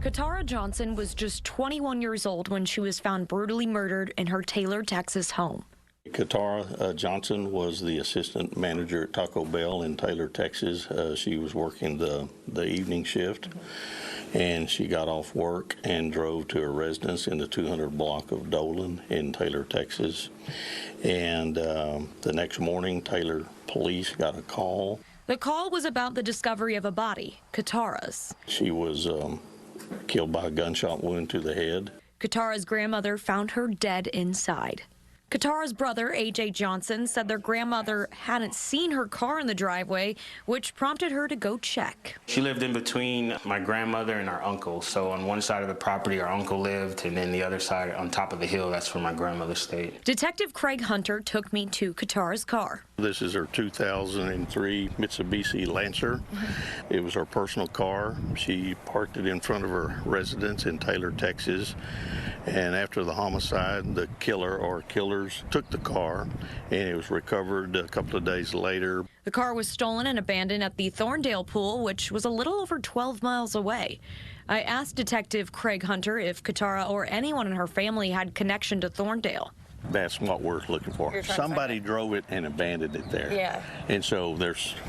Katara Johnson was just 21 years old when she was found brutally murdered in her Taylor, Texas home. Katara Johnson was the assistant manager at Taco Bell in Taylor, Texas. She was working the evening shift, and she got off work and drove to her residence in the 200 block of Dolan in Taylor, Texas. And the next morning, Taylor police got a call. The call was about the discovery of a body, Katara's. She was killed by a gunshot wound to the head. Katara's grandmother found her dead inside. Katara's brother, A.J. Johnson, said their grandmother hadn't seen her car in the driveway, which prompted her to go check. She lived in between my grandmother and our uncle. So on one side of the property, our uncle lived, and then the other side, on top of the hill, that's where my grandmother stayed. Detective Craig Hunter took me to Katara's car. This is her 2003 Mitsubishi Lancer. It was her personal car. She parked it in front of her residence in Taylor, Texas. And after the homicide, the killer or killers took the car, and it was recovered a couple of days later. The car was stolen and abandoned at the Thorndale pool, which was a little over 12 miles away. I asked Detective Craig Hunter if Katara or anyone in her family had connection to Thorndale. That's what we're looking for. Somebody drove it and abandoned it there. Yeah. And so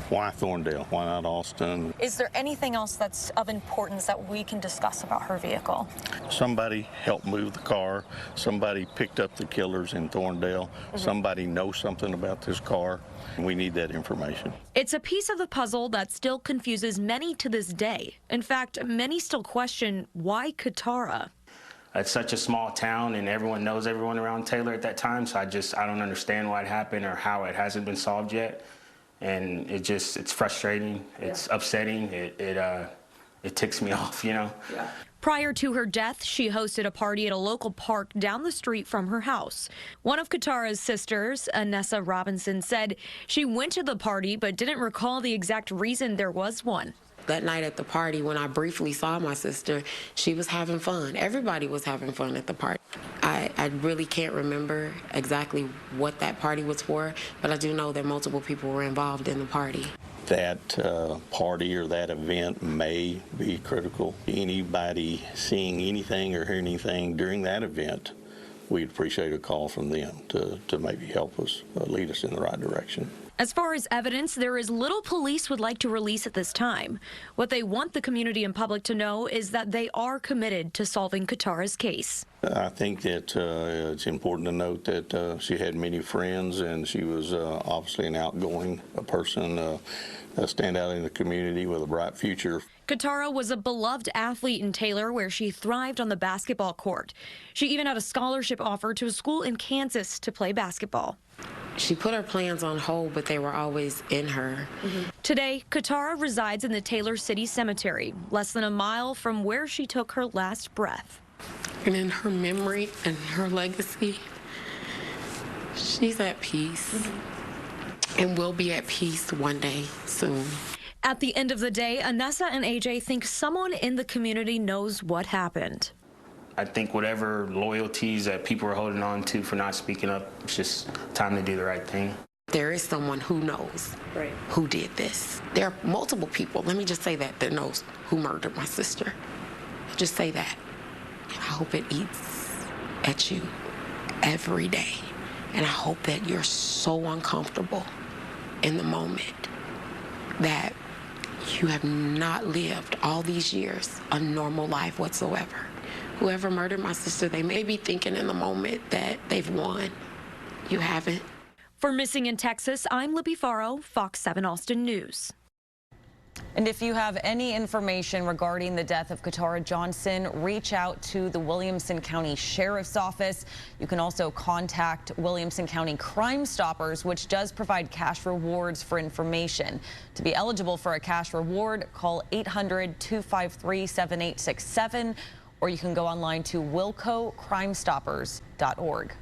why Thorndale? Why not Austin? Is there anything else that's of importance that we can discuss about her vehicle? Somebody helped move the car. Somebody picked up the killers in Thorndale. Somebody knows something about this car. We need that information. It's a piece of the puzzle that still confuses many to this day. In fact, many still question why Katara. It's such a small town, and everyone knows everyone around Taylor at that time, so I don't understand why it happened or how it hasn't been solved yet. And it's frustrating, it's upsetting, it ticks me off, you know? Yeah. Prior to her death, she hosted a party at a local park down the street from her house. One of Katara's sisters, Anessa Robinson, said she went to the party but didn't recall the exact reason there was one. That night at the party, when I briefly saw my sister, she was having fun. Everybody was having fun at the party. I really can't remember exactly what that party was for, but I do know that multiple people were involved in the party. That party or that event may be critical. Anybody seeing anything or hearing anything during that event, we'd appreciate a call from them to maybe help us, lead us in the right direction. As far as evidence, there is little police would like to release at this time. What they want the community and public to know is that they are committed to solving Katara's case. I think that it's important to note that she had many friends, and she was obviously an outgoing person, stand out in the community with a bright future. Katara was a beloved athlete in Taylor, where she thrived on the basketball court. She even had a scholarship offer to a school in Kansas to play basketball. She put her plans on hold, but they were always in her. Today, Katara resides in the Taylor City Cemetery, less than a mile from where she took her last breath. And in her memory and her legacy, she's at peace and will be at peace one day soon. At the end of the day, Anessa and AJ think someone in the community knows what happened. I think whatever loyalties that people are holding on to for not speaking up, it's just time to do the right thing. There is someone who knows who did this. There are multiple people, let me just say that knows who murdered my sister. Just say that. I hope it eats at you every day. And I hope that you're so uncomfortable in the moment that you have not lived all these years a normal life whatsoever. Whoever murdered my sister, they may be thinking in the moment that they've won. You haven't. For Missing in Texas, I'm Libbi Farrow, Fox 7 Austin News. And if you have any information regarding the death of Katara Johnson, reach out to the Williamson County Sheriff's Office. You can also contact Williamson County Crime Stoppers, which does provide cash rewards for information. To be eligible for a cash reward, call 800-253-7867, or you can go online to wilcocrimestoppers.org.